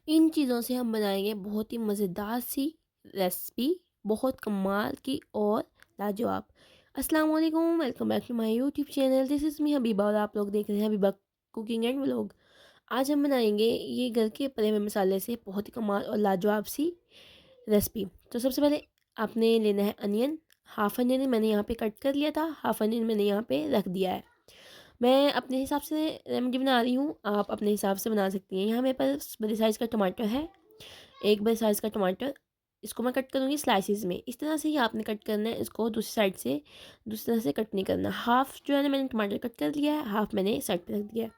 इन चीज़ों से हम बनाएंगे बहुत ही मज़ेदार सी रेसिपी, बहुत कमाल की और लाजवाब। अस्सलाम वालेकुम, welcome back to my YouTube channel. This is me Habiba और आप लोग देख रहे हैं हबीबा कुकिंग एंड व्लॉग। आज हम बनाएंगे ये घर के पले हुए मसाले से बहुत ही कमाल और लाजवाब सी रेसिपी। तो सबसे पहले आपने लेना है अनियन। हाफ अनियन मैंने यहाँ पे कट कर लिया था, हाफ अनियन मैंने यहाँ पे रख दिया है। मैं अपने हिसाब से रेमेडी बना रही हूँ, आप अपने हिसाब से बना सकती हैं। यहाँ मेरे पास बड़े साइज़ का टमाटर है, एक बड़े साइज़ का टमाटर। इसको मैं कट करूँगी स्लाइसिस में। इस तरह से ही आपने कट करना है इसको, दूसरी साइड से दूसरी तरह से कट नहीं करना। हाफ़ जो है ना मैंने टमाटर कट कर लिया है, हाफ़ मैंने साइड पे रख दिया है।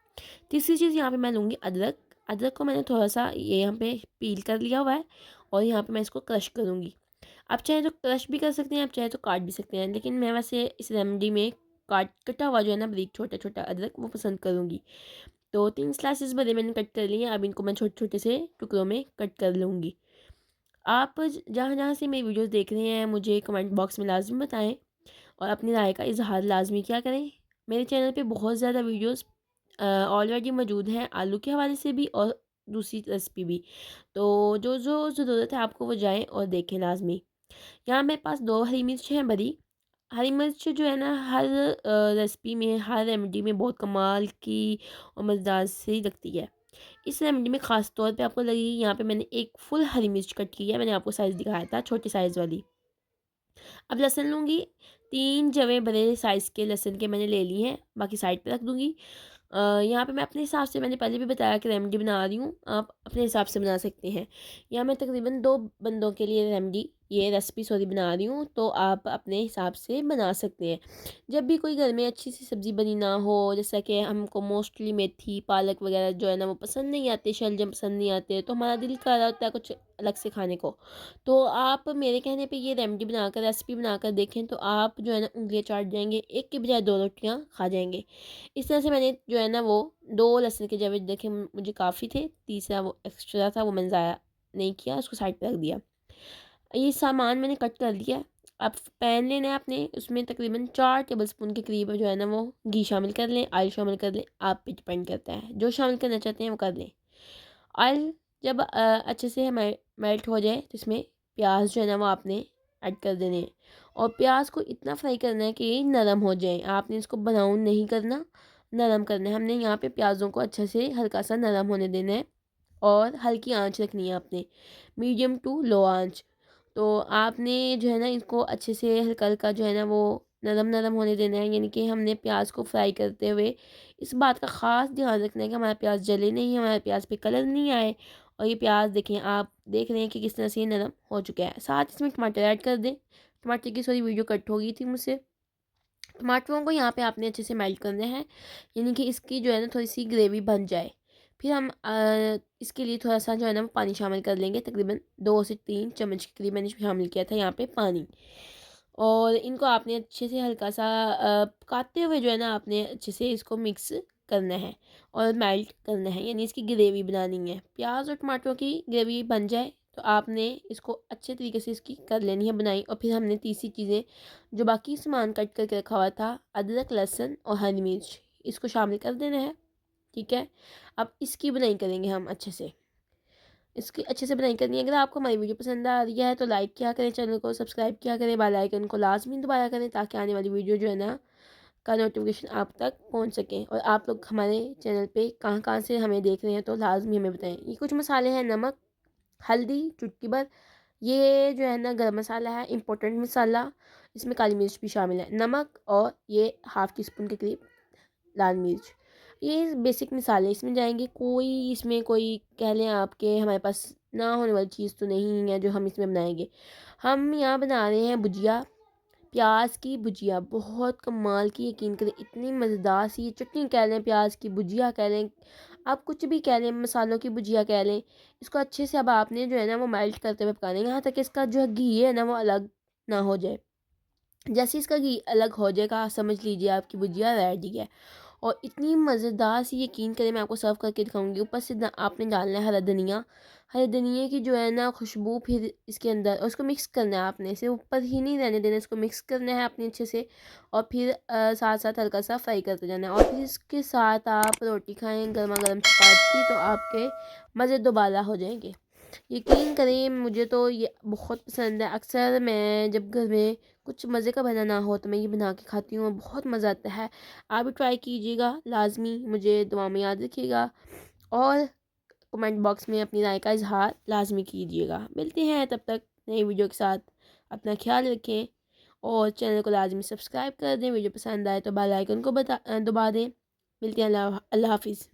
तीसरी चीज़ यहाँ पे मैं लूँगी अदरक। अदरक को मैंने थोड़ा सा ये यहाँ पे पील कर लिया हुआ है और यहाँ पे मैं इसको क्रश करूँगी। आप चाहे तो क्रश भी कर सकते हैं, आप चाहे तो काट भी सकते हैं, लेकिन मैं वैसे इस रेमेडी में कटा हुआ जो है ना बारीक छोटा छोटा अदरक वो पसंद करूँगी। तो 3 स्लाइसेस भरे मैंने कट कर लिए। अब इनको मैं छोटे छोटे से टुकड़ों में कट कर लूँगी। आप जहाँ जहाँ से मेरी वीडियोस देख रहे हैं मुझे कमेंट बॉक्स में लाजमी बताएं और अपनी राय का इजहार लाजमी क्या करें। मेरे चैनल पे बहुत ज़्यादा वीडियोस ऑलरेडी मौजूद हैं, आलू के हवाले से भी और दूसरी रेसिपी भी। तो जो जो ज़रूरत है आपको वो जाएं और देखें लाजमी। यहाँ मेरे पास 2 हरी मिर्च हैं बड़ी। हरी मिर्च जो है ना हर रेसिपी में, हर रेमेडी में बहुत कमाल की और मज़ेदार सी लगती है। इस रेमेडी में ख़ास तौर पे आपको लगेगी। यहाँ पे मैंने एक फुल हरी मिर्च कट की है, मैंने आपको साइज़ दिखाया था छोटे साइज़ वाली। अब लहसुन लूँगी, 3 जवे बड़े साइज़ के लहसुन के मैंने ले लिए हैं, बाकी साइड पे रख दूँगी। यहाँ पे मैं अपने हिसाब से, मैंने पहले भी बताया कि रेमेडी बना रही हूँ, आप अपने हिसाब से बना सकते हैं। यहाँ मैं तकरीबन 2 बंदों के लिए ये रेसिपी सॉरी बना रही हूँ, तो आप अपने हिसाब से बना सकते हैं। जब भी कोई घर में अच्छी सी सब्ज़ी बनी ना हो, जैसा कि हमको मोस्टली मेथी पालक वगैरह जो है ना वो पसंद नहीं आते, शलजम पसंद नहीं आते, तो हमारा दिल कर रहा होता है कुछ अलग से खाने को। तो आप मेरे कहने पे ये रेमेडी बनाकर, रेसिपी बनाकर देखें तो आप जो है ना उँगलियाँ चाट जाएंगे, एक के बजाय 2 रोटियाँ खा जाएंगे। इस तरह से मैंने जो है ना वो 2 लहसुन के जवे देखे मुझे काफ़ी थे, तीसरा वो एक्स्ट्रा था वो मैंने ज़ाया नहीं किया, उसको साइड पे रख दिया। ये सामान मैंने कट कर लिया। अब पैन लेना है आपने, उसमें तकरीबन 4 टेबलस्पून के करीब जो है ना वो घी शामिल कर लें, ऑयल शामिल कर लें, आप पे डिपेंड करता है, जो शामिल करना चाहते हैं वो कर लें। ऑयल जब अच्छे से मेल्ट हो जाए तो इसमें प्याज जो है ना वो आपने ऐड कर देने हैं और प्याज को इतना फ्राई करना है कि ये नरम हो जाए। आपने इसको ब्राउन नहीं करना, नरम करना है। हमने यहाँ पे प्याज़ों को अच्छे से हल्का सा नरम होने देना है और हल्की आंच रखनी है आपने, मीडियम टू लो आंच। तो आपने जो है ना इसको अच्छे से हल्का हल्का जो है ना वो नरम नरम होने देना है, यानी कि हमने प्याज को फ्राई करते हुए इस बात का ख़ास ध्यान रखना है कि हमारा प्याज जले नहीं, हमारे प्याज पे कलर नहीं आए। और ये प्याज देखें, आप देख रहे हैं कि किस तरह से ये नरम हो चुका है। साथ इसमें टमाटर ऐड कर दें। टमाटर की सॉरी वीडियो कट हो गई थी मुझसे। टमाटरों को यहाँ पे आपने अच्छे से मेल्ट करना है, यानी कि इसकी जो है ना थोड़ी सी ग्रेवी बन जाए। फिर हम इसके लिए थोड़ा सा जो है ना वो पानी शामिल कर लेंगे, तकरीबन 2 से 3 चम्मच के करीब मैंने शामिल किया था यहाँ पे पानी। और इनको आपने अच्छे से हल्का सा पकाते हुए जो है ना आपने अच्छे से इसको मिक्स करना है और मेल्ट करना है, यानी इसकी ग्रेवी बनानी है। प्याज और टमाटरों की ग्रेवी बन जाए तो आपने इसको अच्छे तरीके से इसकी कर लेनी है बनाई। और फिर हमने तीसरी चीज़ें जो बाकी सामान कट करके रखा हुआ था, अदरक लहसुन और हरी मिर्च, इसको शामिल कर देना है। ठीक है, अब इसकी बुनाई करेंगे हम अच्छे से। इसकी अच्छे से बनाई करनी है। अगर आपको हमारी वीडियो पसंद आ रही है तो लाइक किया करें, चैनल को सब्सक्राइब किया करें, बेल आइकन को लाजमी दबाया करें ताकि आने वाली वीडियो जो है ना का नोटिफिकेशन आप तक पहुंच सके। और आप लोग हमारे चैनल पे कहाँ कहाँ से हमें देख रहे हैं तो लाजमी हमें बताएं। ये कुछ मसाले हैं, नमक, हल्दी चुटकी भर, ये जो है ना गरम मसाला है, इम्पोर्टेंट मसाला, इसमें काली मिर्च भी शामिल है, नमक और ये हाफ़ टी स्पून के करीब लाल मिर्च। ये बेसिक मिसालें इसमें जाएंगे। कोई इसमें कोई कह लें आपके हमारे पास ना होने वाली चीज़ तो नहीं है जो हम इसमें बनाएंगे। हम यहाँ बना रहे हैं भुजिया, प्याज की भुजिया, बहुत कमाल की, यकीन करें इतनी मज़ेदार सी चटनी कह लें, प्याज की भुजिया कह लें, आप कुछ भी कह लें, मसालों की भुजिया कह लें। इसको अच्छे से अब आपने जो है ना वो मेल्ट करते हुए पकाना है, यहाँ तक कि इसका जो घी है ना वो अलग ना हो जाए। जैसे इसका घी अलग हो जाएगा समझ लीजिए आपकी भुजिया रेडी है। और इतनी मज़ेदार सी, यकीन करें मैं आपको सर्व करके दिखाऊंगी। ऊपर से आपने डालना है हरा धनिया। हरे धनिए की जो है ना खुशबू फिर इसके अंदर, और उसको मिक्स करना है आपने, सिर्फ ऊपर ही नहीं रहने देना, इसको मिक्स करना है अपने अच्छे से। और फिर साथ साथ हल्का सा फ्राई करते जाना है। और फिर इसके साथ आप रोटी खाएं गर्मा गर्म चपाती, तो आपके मज़े दोबारा हो जाएंगे। यकीन करें मुझे तो ये बहुत पसंद है। अक्सर मैं जब घर में कुछ मज़े का बनाना हो तो मैं ये बना के खाती हूँ, बहुत मज़ा आता है। आप भी ट्राई कीजिएगा लाजमी, मुझे दुआ में याद रखिएगा। और कमेंट बॉक्स में अपनी राय का इजहार लाजमी कीजिएगा। मिलते हैं तब तक नई वीडियो के साथ। अपना ख्याल रखें और चैनल को लाजमी सब्सक्राइब कर दें। वीडियो पसंद आए तो बेल आइकन को दबा दें। मिलते हैं। अल्लाह हाफिज़।